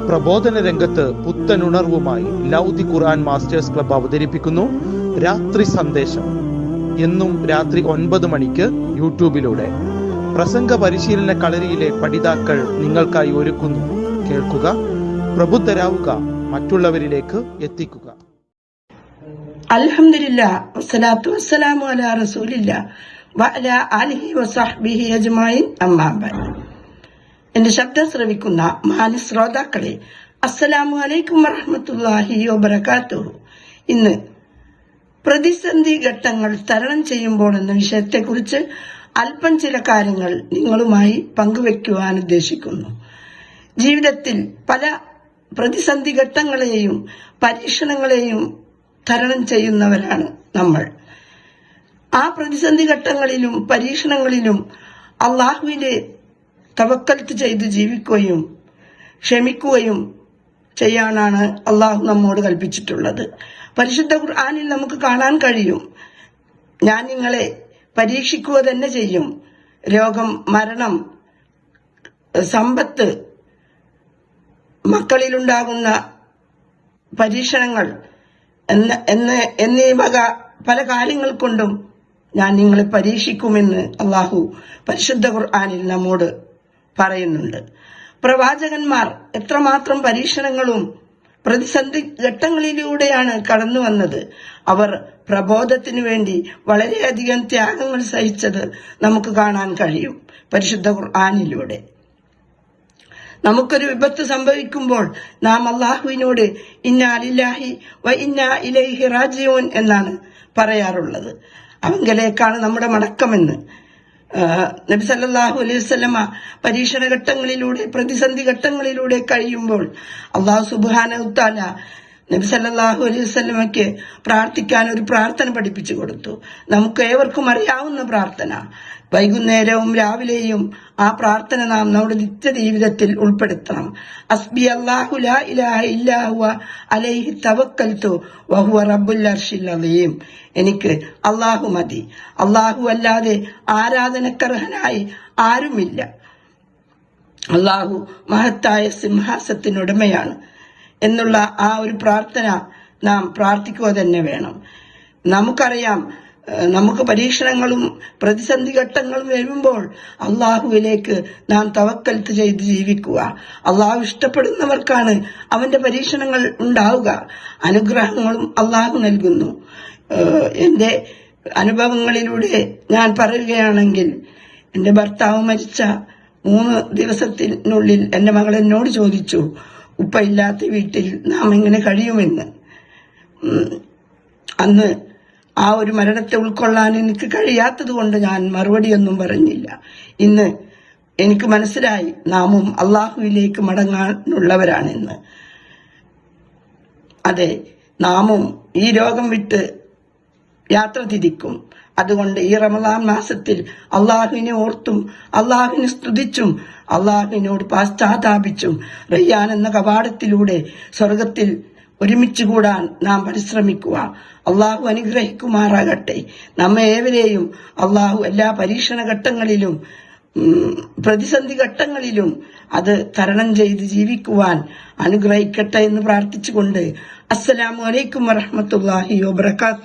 പ്രബോധന രംഗത്ത് പുത്തനുണർവുമായി ലൗദി ഖുർആൻ masters club അവതരിപ്പിക്കുന്നു രാത്രി സന്ദേശം. എന്നും രാത്രി 9 മണിക്ക് യൂട്യൂബിലൂടെ പ്രസംഗ പരിശീലന കളരിയിലെ പഠിതാക്കൾ നിങ്ങൾക്കായി ഒരുക്കുന്നു. കേൾക്കുക, പ്രബുദ്ധരാവുക, മറ്റുള്ളവരിലേക്ക് എത്തിക്കുക. അൽഹംദുലില്ലാഹ് വസ്സലാത്തു വസ്സലാമു അലാ റസൂലില്ലാഹ് വഅലാ ആലിഹി വസഹ്ബിഹി അജ്മഈൻ. അമ്മാ ബഅദ്. എന്റെ ശബ്ദം ശ്രവിക്കുന്ന മാന്യ ശ്രോതാക്കളെ, അസ്സലാമു അലൈക്കും വറഹ്മത്തുള്ളാഹി വബറകാതുഹു. ഇന്ന് പ്രതിസന്ധി ഘട്ടങ്ങൾ തരണം ചെയ്യുമ്പോൾ എന്ന വിഷയത്തെക്കുറിച്ച് അല്പം ചില കാര്യങ്ങൾ നിങ്ങളുമായി പങ്കുവെക്കുവാൻ ഉദ്ദേശിക്കുന്നു. ജീവിതത്തിൽ പല പ്രതിസന്ധി ഘട്ടങ്ങളെയും പരീക്ഷണങ്ങളെയും തരണം ചെയ്യുന്നവരാണ് നമ്മൾ. ആ പ്രതിസന്ധി ഘട്ടങ്ങളിലും പരീക്ഷണങ്ങളിലും അള്ളാഹുവിനെ തവക്കൽത്ത് ചെയ്ത് ജീവിക്കുകയും ക്ഷമിക്കുകയും ചെയ്യാനാണ് അള്ളാഹു നമ്മോട് കൽപ്പിച്ചിട്ടുള്ളത്. പരിശുദ്ധ ഖുർആനിൽ നമുക്ക് കാണാൻ കഴിയും, ഞാൻ നിങ്ങളെ പരീക്ഷിക്കുക തന്നെ ചെയ്യും. രോഗം, മരണം, സമ്പത്ത്, മക്കളിലുണ്ടാകുന്ന പരീക്ഷണങ്ങൾ എന്നീ വക പല കാര്യങ്ങൾ കൊണ്ടും ഞാൻ നിങ്ങളെ പരീക്ഷിക്കുമെന്ന് അള്ളാഹു പരിശുദ്ധ ഖുർആനിൽ നമ്മോട് പറയുന്നുണ്ട്. പ്രവാചകന്മാർ എത്രമാത്രം പരീക്ഷണങ്ങളും പ്രതിസന്ധി ഘട്ടങ്ങളിലൂടെയാണ് കടന്നു വന്നത്. അവർ പ്രബോധത്തിനു വേണ്ടി വളരെയധികം ത്യാഗങ്ങൾ സഹിച്ചത് നമുക്ക് കാണാൻ കഴിയും പരിശുദ്ധ ഖുർആനിലൂടെ. നമുക്കൊരു വിപത്ത് സംഭവിക്കുമ്പോൾ നാം അള്ളാഹുവിനോട് ഇന്നാ ലില്ലാഹി വ ഇന്നാ ഇലൈഹി റാജിഊൻ എന്നാണ് പറയാറുള്ളത്. അവങ്കലേക്കാണ് നമ്മുടെ മടക്കമെന്ന്. നബി സല്ലല്ലാഹു അലൈഹി വസല്ലമ പരീക്ഷണ ഘട്ടങ്ങളിലൂടെ, പ്രതിസന്ധി ഘട്ടങ്ങളിലൂടെ കഴിയുമ്പോൾ അള്ളാഹു സുബ്ഹാനഹു തആല നബി സല്ലല്ലാഹു അലൈഹി വസല്ലമയ്ക്ക് പ്രാർത്ഥിക്കാൻ ഒരു പ്രാർത്ഥന പഠിപ്പിച്ചു കൊടുത്തു. നമുക്ക് ഏവർക്കും അറിയാവുന്ന പ്രാർത്ഥന. വൈകുന്നേരവും രാവിലെയും ആ പ്രാർത്ഥന നാം നമ്മുടെ നിത്യ ജീവിതത്തിൽ ഉൾപ്പെടുത്തണം. അസ്ബി അല്ലാഹു ലാ ഇലാഹ ഇല്ലാ ഹുവ അലൈഹി തവക്കൽതു വഹുവ റബ്ബുൽ അർശിൽ അളീം. എനിക്ക് അല്ലാഹു മതി, അല്ലാഹു അല്ലാതെ ആരാധനക്കർഹനായി ആരുമില്ല. അല്ലാഹു മഹത്തായ സിംഹാസനത്തിനുടമയാണ് എന്നുള്ള ആ ഒരു പ്രാർത്ഥന നാം പ്രാർത്ഥിക്കുക തന്നെ വേണം. നമുക്കറിയാം, നമുക്ക് പരീക്ഷണങ്ങളും പ്രതിസന്ധി ഘട്ടങ്ങളും വരുമ്പോൾ അള്ളാഹുവിലേക്ക് നാം തവക്കൽത്ത് ചെയ്ത് ജീവിക്കുക. അള്ളാഹു ഇഷ്ടപ്പെടുന്നവർക്കാണ് അവന്റെ പരീക്ഷണങ്ങൾ ഉണ്ടാവുക. അനുഗ്രഹങ്ങളും അള്ളാഹു നൽകുന്നു. എന്റെ അനുഭവങ്ങളിലൂടെ ഞാൻ പറയുകയാണെങ്കിൽ, എന്റെ ഭർത്താവ് മരിച്ച 3 ദിവസത്തിനുള്ളിൽ എന്റെ മകൾ എന്നോട് ചോദിച്ചു, ഉപ്പ ഇല്ലാത്ത വീട്ടിൽ നാം എങ്ങനെ കഴിയുമെന്ന്. അന്ന് ആ ഒരു മരണത്തെ ഉൾക്കൊള്ളാൻ എനിക്ക് കഴിയാത്തത് കൊണ്ട് ഞാൻ മറുപടിയൊന്നും പറഞ്ഞില്ല. ഇന്ന് എനിക്ക് മനസ്സിലായി, നാമും അള്ളാഹുവിലേക്ക് മടങ്ങാനുള്ളവരാണെന്ന്. അതെ, നാമും ഈ ലോകം വിട്ട് യാത്ര തിരിക്കും. അതുകൊണ്ട് ഈ റമദാൻ മാസത്തിൽ അള്ളാഹുവിനെ ഓർത്തും അള്ളാഹുവിനെ സ്തുതിച്ചും അള്ളാഹുവിനോട് പാശ്ചാത്താപിച്ചും റയ്യാൻ എന്ന കവാടത്തിലൂടെ സ്വർഗത്തിൽ ഒരുമിച്ച് കൂടാൻ നാം പരിശ്രമിക്കുക. അള്ളാഹു അനുഗ്രഹിക്കുമാറാകട്ടെ. നമ്മെ ഏവരെയും അള്ളാഹു എല്ലാ പരീക്ഷണ ഘട്ടങ്ങളിലും പ്രതിസന്ധി ഘട്ടങ്ങളിലും അത് തരണം ചെയ്ത് ജീവിക്കുവാൻ അനുഗ്രഹിക്കട്ടെ എന്ന് പ്രാർത്ഥിച്ചുകൊണ്ട് അസ്സലാമു അലൈക്കും വറഹ്മത്തുള്ളാഹി വബറകാതുഹു.